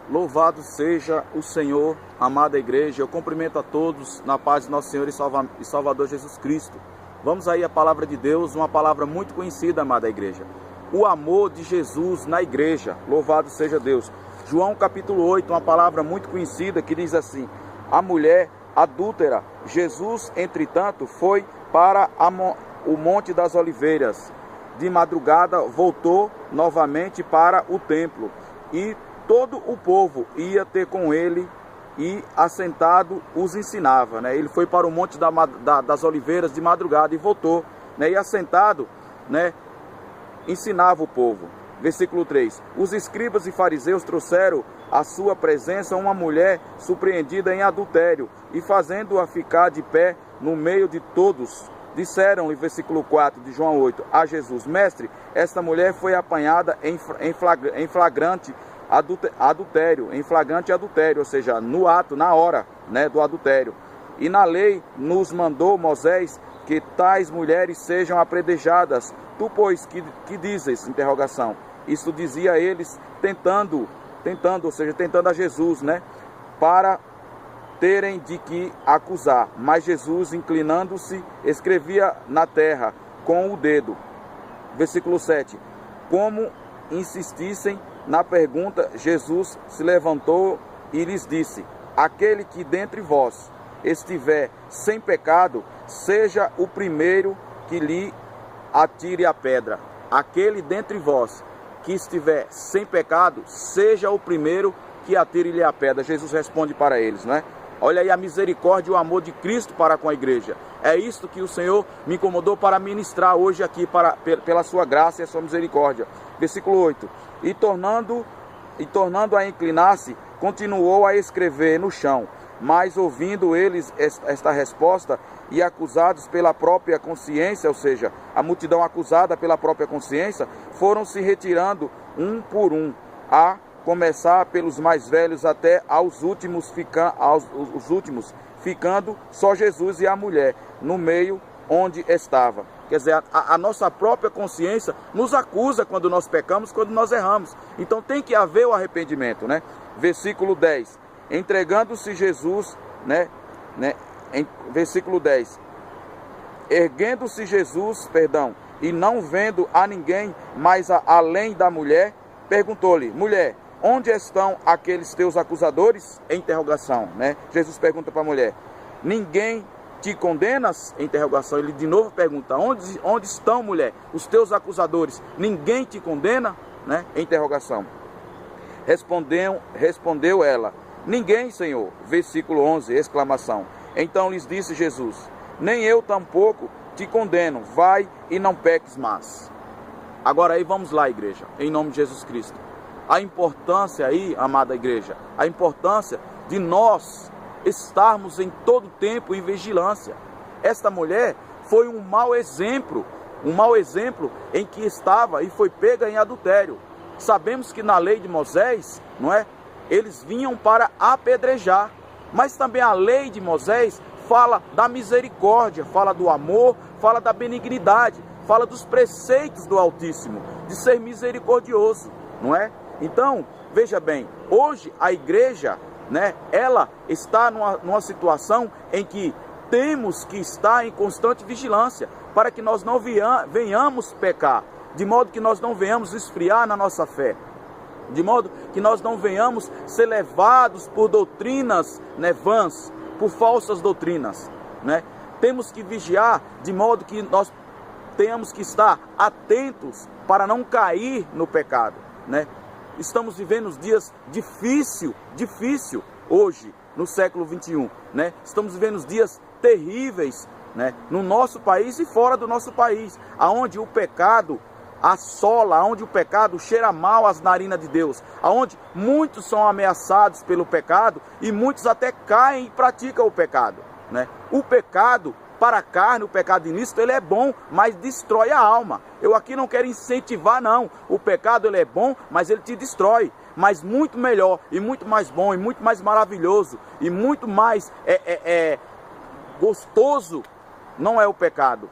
Louvado seja o Senhor, amada igreja. Eu cumprimento a todos na paz de nosso Senhor e Salvador Jesus Cristo. Vamos aí à palavra de Deus, uma palavra muito conhecida, amada igreja. O amor de Jesus na igreja. Louvado seja Deus. João capítulo 8, uma palavra muito conhecida que diz assim: a mulher adúltera. Jesus, entretanto, foi para o Monte das Oliveiras. De madrugada voltou novamente para o templo, e todo o povo ia ter com ele, e assentado os ensinava, né? Ele foi para o Monte das Oliveiras de madrugada e voltou, né? E assentado, né, ensinava o povo. Versículo 3. Os escribas e fariseus trouxeram à sua presença uma mulher surpreendida em adultério, e fazendo-a ficar de pé no meio de todos, disseram-lhe, versículo 4 de João 8, a Jesus: Mestre, esta mulher foi apanhada em flagrante adultério, ou seja, no ato, na hora, né, do adultério. E na lei nos mandou Moisés que tais mulheres sejam apedrejadas. Tu, pois, que dizes? Interrogação. Isso dizia eles tentando a Jesus, né, para terem de que acusar. Mas Jesus, inclinando-se, escrevia na terra com o dedo. Versículo 7. Como insistissem na pergunta, Jesus se levantou e lhes disse: aquele que dentre vós estiver sem pecado, seja o primeiro que lhe atire a pedra. Aquele dentre vós que estiver sem pecado, seja o primeiro que atire-lhe a pedra. Jesus responde para eles, né? Olha aí a misericórdia e o amor de Cristo para com a igreja. É isto que o Senhor me incomodou para ministrar hoje aqui, pela sua graça e a sua misericórdia. Versículo 8. E tornando a inclinar-se, continuou a escrever no chão. Mas ouvindo eles esta resposta, e acusados pela própria consciência, ou seja, a multidão acusada pela própria consciência, foram se retirando um por um, a começar pelos mais velhos até aos últimos, ficando só Jesus e a mulher no meio onde estava. Quer dizer, a nossa própria consciência nos acusa quando nós pecamos, quando nós erramos. Então tem que haver o arrependimento, né? Versículo 10. Entregando-se Jesus, versículo 10. Erguendo-se Jesus, e não vendo a ninguém mais além da mulher, perguntou-lhe: mulher, onde estão aqueles teus acusadores? Interrogação, né? Jesus pergunta para a mulher: ninguém te condenas? Interrogação. Ele de novo pergunta: onde estão, mulher, os teus acusadores? Ninguém te condena? Né? Interrogação. Respondeu ela: ninguém, Senhor. Versículo 11, exclamação. Então lhes disse Jesus: nem eu tampouco te condeno, vai e não peques mais. Agora aí vamos lá, igreja, em nome de Jesus Cristo. A importância aí, amada igreja, a importância de nós estarmos em todo tempo em vigilância. Esta mulher foi um mau exemplo em que estava e foi pega em adultério. Sabemos que na lei de Moisés, não é? Eles vinham para apedrejar, mas também a lei de Moisés fala da misericórdia, fala do amor, fala da benignidade, fala dos preceitos do Altíssimo, de ser misericordioso, não é? Então, veja bem, hoje a igreja, né, ela está numa situação em que temos que estar em constante vigilância, para que nós não venhamos pecar, de modo que nós não venhamos esfriar na nossa fé, de modo que nós não venhamos ser levados por doutrinas, né, vãs, por falsas doutrinas, né? Temos que vigiar de modo que nós tenhamos que estar atentos para não cair no pecado, né? Estamos vivendo dias difícil hoje, no século 21, né? Estamos vivendo dias terríveis, né? No nosso país e fora do nosso país, aonde o pecado assola, aonde o pecado cheira mal às narinas de Deus, aonde muitos são ameaçados pelo pecado e muitos até caem e praticam o pecado, né? O pecado para a carne, o pecado ilícito, ele é bom, mas destrói a alma. Eu aqui não quero incentivar, não. O pecado, ele é bom, mas ele te destrói. Mas muito melhor, e muito mais bom, e muito mais maravilhoso, e muito mais gostoso, não é o pecado,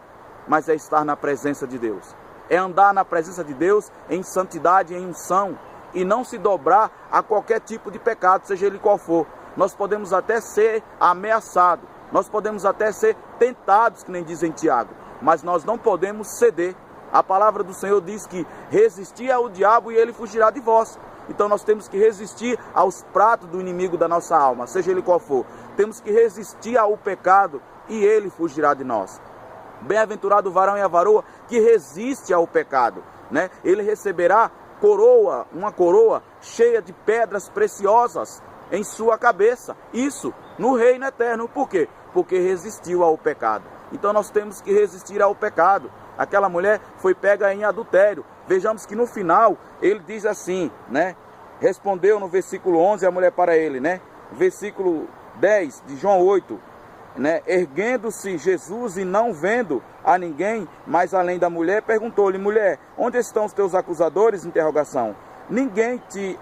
mas é estar na presença de Deus. É andar na presença de Deus em santidade, em unção. e não se dobrar a qualquer tipo de pecado, seja ele qual for. Nós podemos até ser ameaçados, nós podemos até ser tentados, que nem dizem Tiago, mas nós não podemos ceder. A palavra do Senhor diz que resistir ao diabo e ele fugirá de vós. Então nós temos que resistir aos pratos do inimigo da nossa alma, seja ele qual for. Temos que resistir ao pecado e ele fugirá de nós. Bem-aventurado o varão e a varoa que resiste ao pecado, né? Ele receberá uma coroa cheia de pedras preciosas em sua cabeça. Isso no reino eterno. Por quê? Porque resistiu ao pecado. Então nós temos que resistir ao pecado. Aquela mulher foi pega em adultério. Vejamos que no final ele diz assim, né? Respondeu no versículo 11 a mulher para ele, né? Versículo 10 de João 8, né? Erguendo-se Jesus e não vendo a ninguém, mas além da mulher, perguntou-lhe: mulher, onde estão os teus acusadores? Interrogação. Ninguém te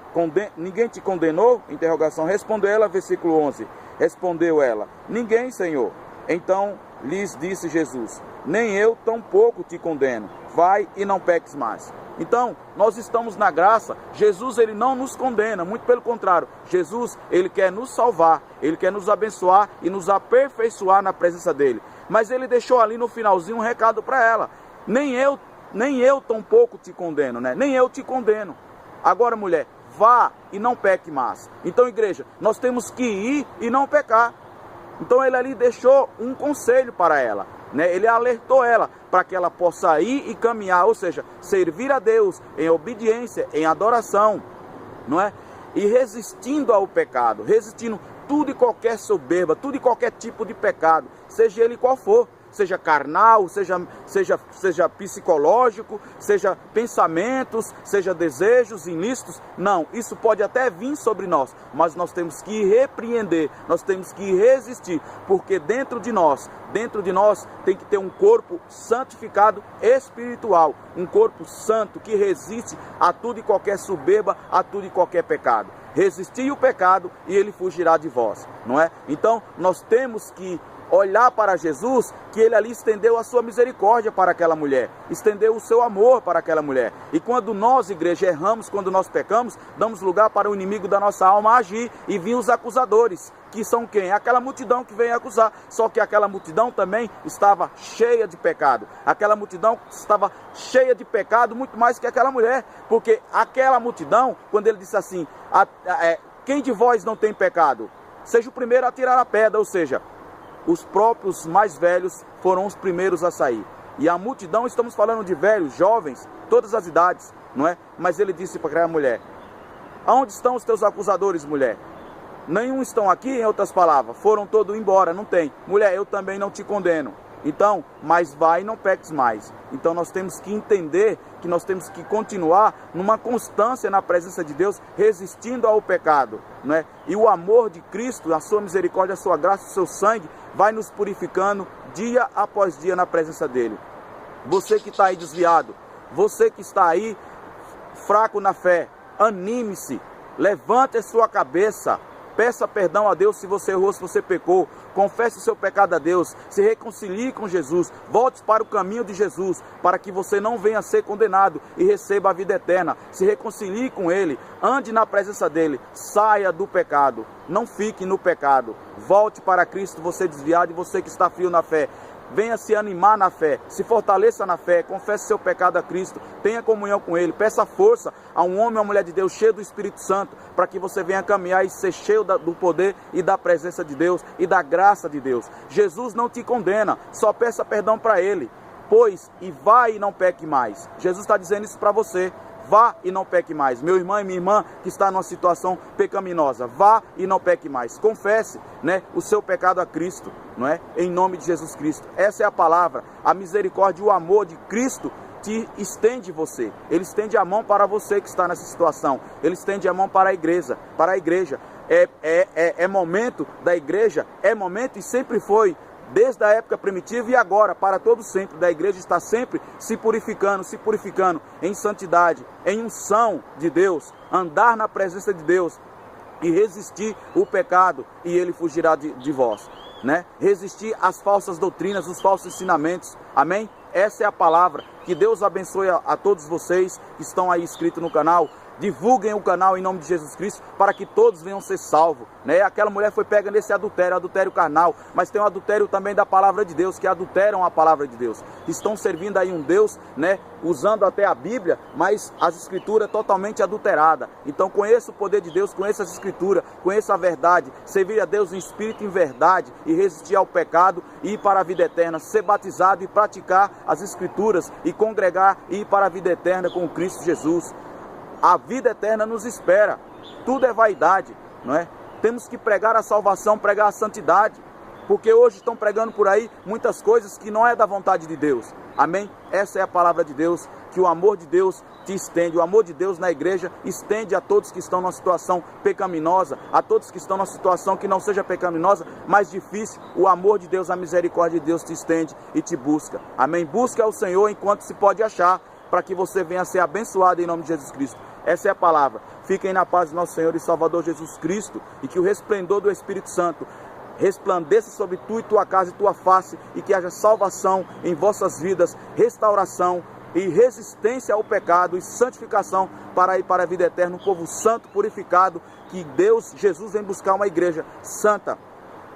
condenou? Interrogação. Respondeu ela, versículo 11. Respondeu ela: ninguém, Senhor. Então lhes disse Jesus: nem eu tampouco te condeno. Vai e não peques mais. Então, nós estamos na graça. Jesus, ele não nos condena, muito pelo contrário. Jesus, ele quer nos salvar, ele quer nos abençoar e nos aperfeiçoar na presença dele. Mas ele deixou ali no finalzinho um recado para ela: nem eu tampouco te condeno, né? Nem eu te condeno. Agora, mulher, vá e não peque mais. Então, igreja, nós temos que ir e não pecar. Então ele ali deixou um conselho para ela, né? Ele alertou ela para que ela possa ir e caminhar, ou seja, servir a Deus em obediência, em adoração, não é? E resistindo ao pecado, resistindo tudo e qualquer soberba, tudo e qualquer tipo de pecado, seja ele qual for. Seja carnal, seja psicológico, seja pensamentos, seja desejos ilícitos. Não, isso pode até vir sobre nós, mas nós temos que repreender, nós temos que resistir, porque dentro de nós tem que ter um corpo santificado espiritual, um corpo santo que resiste a tudo e qualquer soberba, a tudo e qualquer pecado. Resistir o pecado e ele fugirá de vós, não é? Então nós temos que olhar para Jesus, que ele ali estendeu a sua misericórdia para aquela mulher, estendeu o seu amor para aquela mulher. E quando nós, igreja, erramos, quando nós pecamos, damos lugar para o inimigo da nossa alma agir e vir os acusadores, que são quem? Aquela multidão que vem acusar. Só que aquela multidão também estava cheia de pecado. Aquela multidão estava cheia de pecado muito mais que aquela mulher, porque aquela multidão, quando ele disse assim, quem de vós não tem pecado? Seja o primeiro a tirar a pedra, ou seja, os próprios mais velhos foram os primeiros a sair. E a multidão, estamos falando de velhos, jovens, todas as idades, não é? Mas ele disse para aquela mulher: aonde estão os teus acusadores, mulher? Nenhum estão aqui, em outras palavras, foram todos embora, não tem. Mulher, eu também não te condeno. Então, mas vai e não peques mais. Então nós temos que entender que nós temos que continuar numa constância na presença de Deus, resistindo ao pecado, não é? E o amor de Cristo, a sua misericórdia, a sua graça, o seu sangue, vai nos purificando dia após dia na presença dele. Você que está aí desviado, você que está aí fraco na fé, anime-se, levante a sua cabeça, peça perdão a Deus se você errou, se você pecou, confesse o seu pecado a Deus, se reconcilie com Jesus, volte para o caminho de Jesus, para que você não venha a ser condenado e receba a vida eterna. Se reconcilie com Ele, ande na presença dEle, saia do pecado, não fique no pecado, volte para Cristo, você desviado e você que está frio na fé. Venha se animar na fé, se fortaleça na fé, confesse seu pecado a Cristo, tenha comunhão com Ele, peça força a um homem ou uma mulher de Deus cheio do Espírito Santo, para que você venha caminhar e ser cheio do poder e da presença de Deus e da graça de Deus. Jesus não te condena, só peça perdão para Ele, pois e vá e não peque mais. Jesus está dizendo isso para você. Vá e não peque mais. Meu irmão e minha irmã que está numa situação pecaminosa, vá e não peque mais. Confesse, né, o seu pecado a Cristo, não é? Em nome de Jesus Cristo. Essa é a palavra. A misericórdia e o amor de Cristo te estende você. Ele estende a mão para você que está nessa situação. Ele estende a mão para a igreja. Para a igreja. É momento da igreja. É momento e sempre foi. Desde a época primitiva e agora, para todo sempre, da igreja está sempre se purificando em santidade, em unção de Deus, andar na presença de Deus e resistir o pecado e ele fugirá de vós, né? Resistir às falsas doutrinas, os falsos ensinamentos, amém? Essa é a palavra. Que Deus abençoe a todos vocês que estão aí inscritos no canal. Divulguem o canal em nome de Jesus Cristo para que todos venham ser salvos, né? Aquela mulher foi pega nesse adultério carnal, mas tem o adultério também da palavra de Deus, que adulteram a palavra de Deus. Estão servindo aí um Deus, né? Usando até a Bíblia, mas as escrituras totalmente adulteradas. Então conheça o poder de Deus, conheça as escrituras, conheça a verdade, servir a Deus em espírito e em verdade e resistir ao pecado e ir para a vida eterna, ser batizado e praticar as escrituras e congregar e ir para a vida eterna com Cristo Jesus. A vida eterna nos espera, tudo é vaidade, não é? Temos que pregar a salvação, pregar a santidade, porque hoje estão pregando por aí muitas coisas que não é da vontade de Deus, amém? Essa é a palavra de Deus, que o amor de Deus te estende, o amor de Deus na igreja estende a todos que estão numa situação pecaminosa, a todos que estão numa situação que não seja pecaminosa, mas difícil, o amor de Deus, a misericórdia de Deus te estende e te busca, amém? Busque ao Senhor enquanto se pode achar, para que você venha a ser abençoado em nome de Jesus Cristo. Essa é a palavra. Fiquem na paz do nosso Senhor e Salvador Jesus Cristo, e que o resplendor do Espírito Santo resplandeça sobre tu e tua casa e tua face, e que haja salvação em vossas vidas, restauração e resistência ao pecado e santificação para ir para a vida eterna, um povo santo, purificado, que Deus, Jesus, vem buscar uma igreja santa,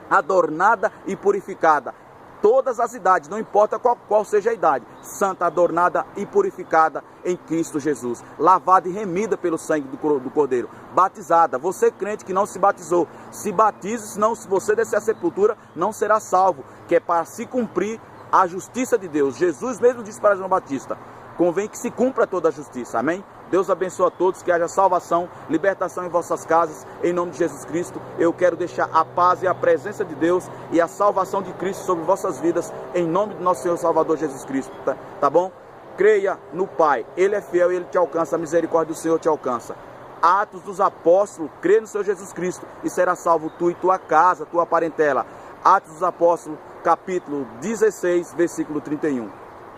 adornada e purificada. Todas as idades, não importa qual seja a idade, santa, adornada e purificada em Cristo Jesus, lavada e remida pelo sangue do Cordeiro, batizada. Você crente que não se batizou, se batize, senão se você descer à sepultura, não será salvo, que é para se cumprir a justiça de Deus. Jesus mesmo disse para João Batista, convém que se cumpra toda a justiça, amém? Deus abençoe a todos, que haja salvação, libertação em vossas casas, em nome de Jesus Cristo. Eu quero deixar a paz e a presença de Deus e a salvação de Cristo sobre vossas vidas, em nome do nosso Senhor Salvador Jesus Cristo, tá bom? Creia no Pai, Ele é fiel e Ele te alcança, a misericórdia do Senhor te alcança. Atos dos Apóstolos, crê no Senhor Jesus Cristo e será salvo tu e tua casa, tua parentela. Atos dos Apóstolos, capítulo 16, versículo 31.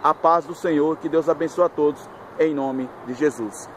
A paz do Senhor, que Deus abençoe a todos, em nome de Jesus.